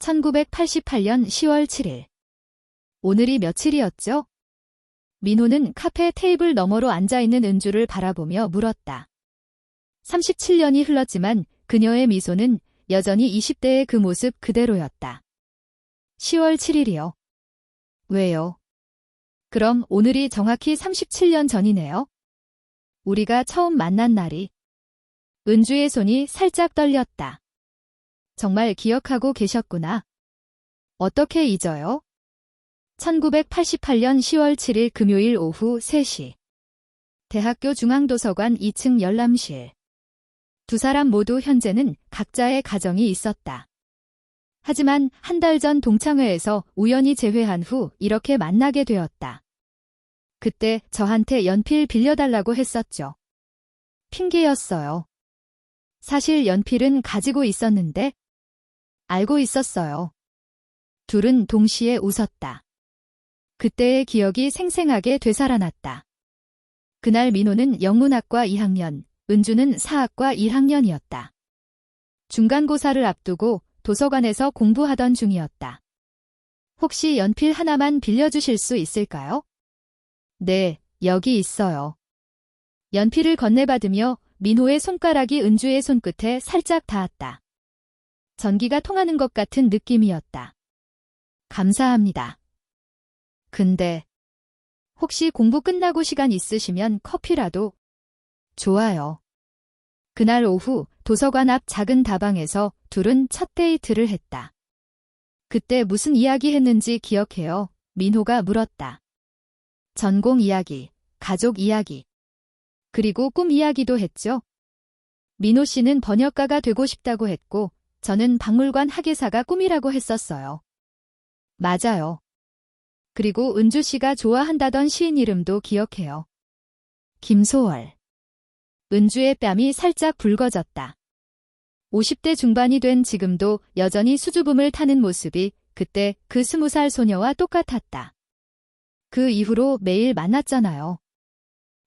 1988년 10월 7일. 오늘이 며칠이었죠? 민호는 카페 테이블 너머로 앉아있는 은주를 바라보며 물었다. 37년이 흘렀지만 그녀의 미소는 여전히 20대의 그 모습 그대로였다. 10월 7일이요. 왜요? 그럼 오늘이 정확히 37년 전이네요. 우리가 처음 만난 날이. 은주의 손이 살짝 떨렸다. 정말 기억하고 계셨구나. 어떻게 잊어요? 1988년 10월 7일 금요일 오후 3시. 대학교 중앙도서관 2층 열람실. 두 사람 모두 현재는 각자의 가정이 있었다. 하지만 한 달 전 동창회에서 우연히 재회한 후 이렇게 만나게 되었다. 그때 저한테 연필 빌려달라고 했었죠. 핑계였어요. 사실 연필은 가지고 있었는데 알고 있었어요. 둘은 동시에 웃었다. 그때의 기억이 생생하게 되살아났다. 그날 민호는 영문학과 2학년, 은주는 사학과 1학년이었다. 중간고사를 앞두고 도서관에서 공부하던 중이었다. 혹시 연필 하나만 빌려주실 수 있을까요? 네, 여기 있어요. 연필을 건네받으며 민호의 손가락이 은주의 손끝에 살짝 닿았다. 전기가 통하는 것 같은 느낌이었다. 감사합니다. 근데 혹시 공부 끝나고 시간 있으시면 커피라도? 좋아요. 그날 오후 도서관 앞 작은 다방에서 둘은 첫 데이트를 했다. 그때 무슨 이야기 했는지 기억해요? 민호가 물었다. 전공 이야기, 가족 이야기, 그리고 꿈 이야기도 했죠. 민호 씨는 번역가가 되고 싶다고 했고 저는 박물관 학예사가 꿈이라고 했었어요. 맞아요. 그리고 은주 씨가 좋아한다던 시인 이름도 기억해요. 김소월. 은주의 뺨이 살짝 붉어졌다. 50대 중반이 된 지금도 여전히 수줍음을 타는 모습이 그때 그 20살 소녀와 똑같았다. 그 이후로 매일 만났잖아요.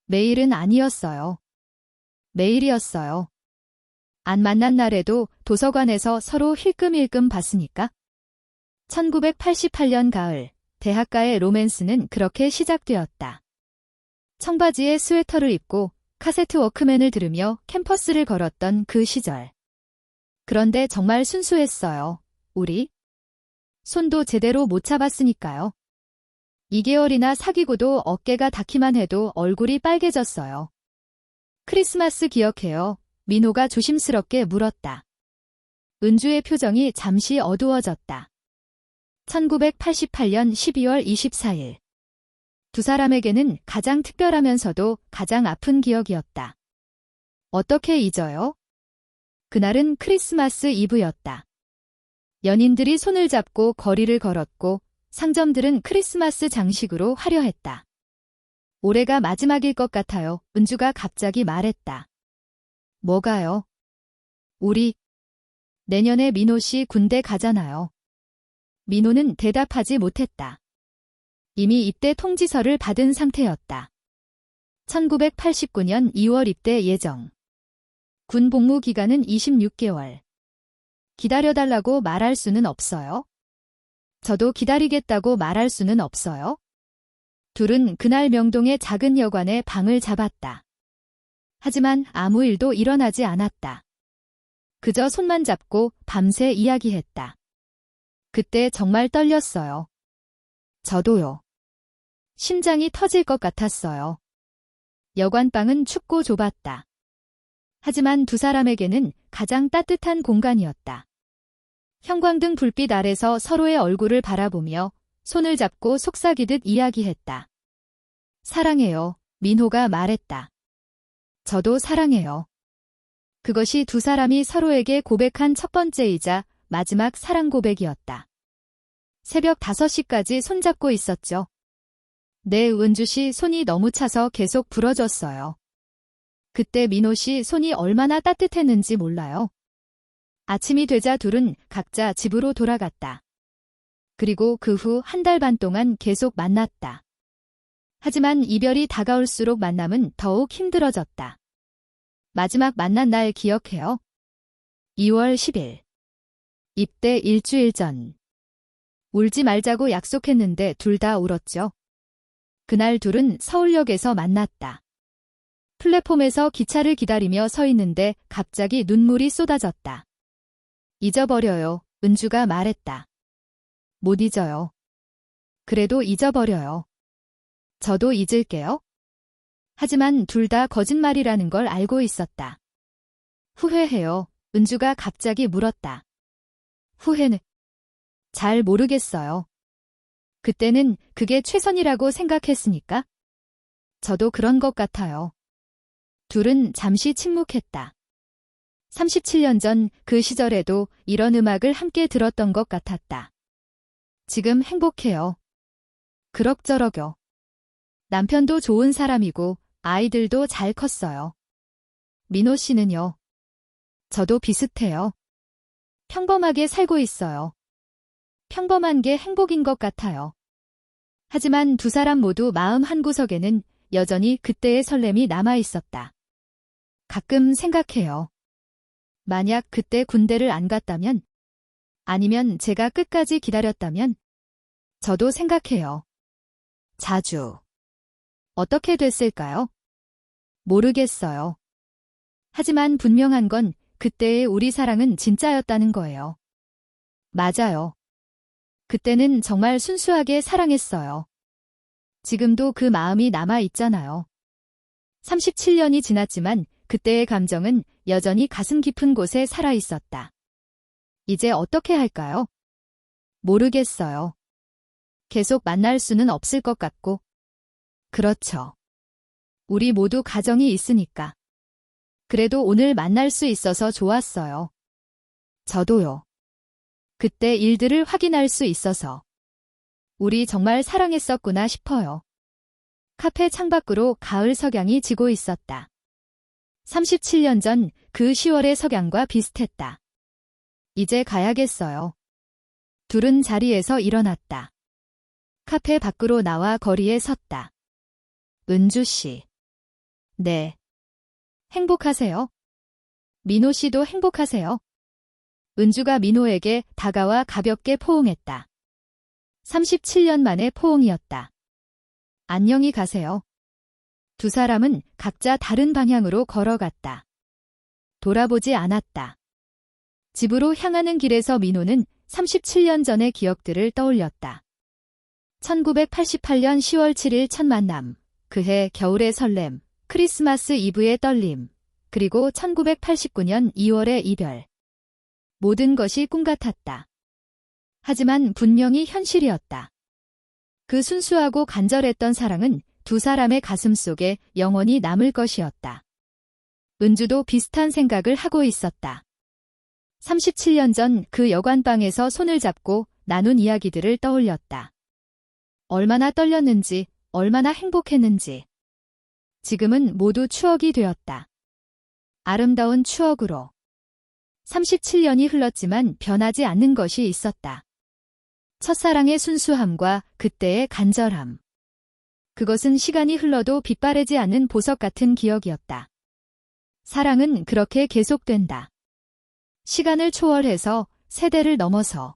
매일은 아니었어요. 매일이었어요. 안 만난 날에도 도서관에서 서로 힐끔힐끔 봤으니까. 1988년 가을, 대학가의 로맨스는 그렇게 시작되었다. 청바지에 스웨터를 입고 카세트 워크맨을 들으며 캠퍼스를 걸었던 그 시절. 그런데 정말 순수했어요. 우리. 손도 제대로 못 잡았으니까요. 2개월이나 사귀고도 어깨가 닿기만 해도 얼굴이 빨개졌어요. 크리스마스 기억해요? 민호가 조심스럽게 물었다. 은주의 표정이 잠시 어두워졌다. 1988년 12월 24일. 두 사람에게는 가장 특별하면서도 가장 아픈 기억이었다. 어떻게 잊어요? 그날은 크리스마스 이브였다. 연인들이 손을 잡고 거리를 걸었고 상점들은 크리스마스 장식으로 화려했다. 올해가 마지막일 것 같아요. 은주가 갑자기 말했다. 뭐가요? 우리 내년에 민호 씨 군대 가잖아요. 민호는 대답하지 못했다. 이미 입대 통지서를 받은 상태였다. 1989년 2월 입대 예정. 군 복무 기간은 26개월. 기다려달라고 말할 수는 없어요. 저도 기다리겠다고 말할 수는 없어요. 둘은 그날 명동의 작은 여관에 방을 잡았다. 하지만 아무 일도 일어나지 않았다. 그저 손만 잡고 밤새 이야기했다. 그때 정말 떨렸어요. 저도요. 심장이 터질 것 같았어요. 여관방은 춥고 좁았다. 하지만 두 사람에게는 가장 따뜻한 공간이었다. 형광등 불빛 아래서 서로의 얼굴을 바라보며 손을 잡고 속삭이듯 이야기했다. 사랑해요, 민호가 말했다. 저도 사랑해요. 그것이 두 사람이 서로에게 고백한 첫 번째이자 마지막 사랑 고백이었다. 새벽 5시까지 손잡고 있었죠. 네, 은주 씨 손이 너무 차서 계속 부러졌어요. 그때 민호 씨 손이 얼마나 따뜻했는지 몰라요. 아침이 되자 둘은 각자 집으로 돌아갔다. 그리고 그 후 한 달 반 동안 계속 만났다. 하지만 이별이 다가올수록 만남은 더욱 힘들어졌다. 마지막 만난 날 기억해요? 2월 10일. 입대 일주일 전. 울지 말자고 약속했는데 둘 다 울었죠. 그날 둘은 서울역에서 만났다. 플랫폼에서 기차를 기다리며 서 있는데 갑자기 눈물이 쏟아졌다. 잊어버려요, 은주가 말했다. 못 잊어요. 그래도 잊어버려요. 저도 잊을게요. 하지만 둘 다 거짓말이라는 걸 알고 있었다. 후회해요, 은주가 갑자기 물었다. 후회는? 잘 모르겠어요. 그때는 그게 최선이라고 생각했으니까? 저도 그런 것 같아요. 둘은 잠시 침묵했다. 37년 전 그 시절에도 이런 음악을 함께 들었던 것 같았다. 지금 행복해요. 그럭저럭요. 남편도 좋은 사람이고 아이들도 잘 컸어요. 민호 씨는요? 저도 비슷해요. 평범하게 살고 있어요. 평범한 게 행복인 것 같아요. 하지만 두 사람 모두 마음 한구석에는 여전히 그때의 설렘이 남아 있었다. 가끔 생각해요. 만약 그때 군대를 안 갔다면, 아니면 제가 끝까지 기다렸다면, 저도 생각해요. 자주. 어떻게 됐을까요? 모르겠어요. 하지만 분명한 건 그때의 우리 사랑은 진짜였다는 거예요. 맞아요. 그때는 정말 순수하게 사랑했어요. 지금도 그 마음이 남아 있잖아요. 37년이 지났지만 그때의 감정은 여전히 가슴 깊은 곳에 살아 있었다. 이제 어떻게 할까요? 모르겠어요. 계속 만날 수는 없을 것 같고. 그렇죠. 우리 모두 가정이 있으니까. 그래도 오늘 만날 수 있어서 좋았어요. 저도요. 그때 일들을 확인할 수 있어서. 우리 정말 사랑했었구나 싶어요. 카페 창밖으로 가을 석양이 지고 있었다. 37년 전 그 10월의 석양과 비슷했다. 이제 가야겠어요. 둘은 자리에서 일어났다. 카페 밖으로 나와 거리에 섰다. 은주 씨. 네. 행복하세요? 민호 씨도 행복하세요? 은주가 민호에게 다가와 가볍게 포옹했다. 37년 만의 포옹이었다. 안녕히 가세요. 두 사람은 각자 다른 방향으로 걸어갔다. 돌아보지 않았다. 집으로 향하는 길에서 민호는 37년 전의 기억들을 떠올렸다. 1988년 10월 7일 첫 만남, 그해 겨울의 설렘, 크리스마스 이브의 떨림, 그리고 1989년 2월의 이별. 모든 것이 꿈 같았다. 하지만 분명히 현실이었다. 그 순수하고 간절했던 사랑은 두 사람의 가슴 속에 영원히 남을 것이었다. 은주도 비슷한 생각을 하고 있었다. 37년 전 그 여관방에서 손을 잡고 나눈 이야기들을 떠올렸다. 얼마나 떨렸는지, 얼마나 행복했는지. 지금은 모두 추억이 되었다. 아름다운 추억으로. 37년이 흘렀지만 변하지 않는 것이 있었다. 첫사랑의 순수함과 그때의 간절함. 그것은 시간이 흘러도 빛바래지 않는 보석 같은 기억이었다. 사랑은 그렇게 계속된다. 시간을 초월해서 세대를 넘어서.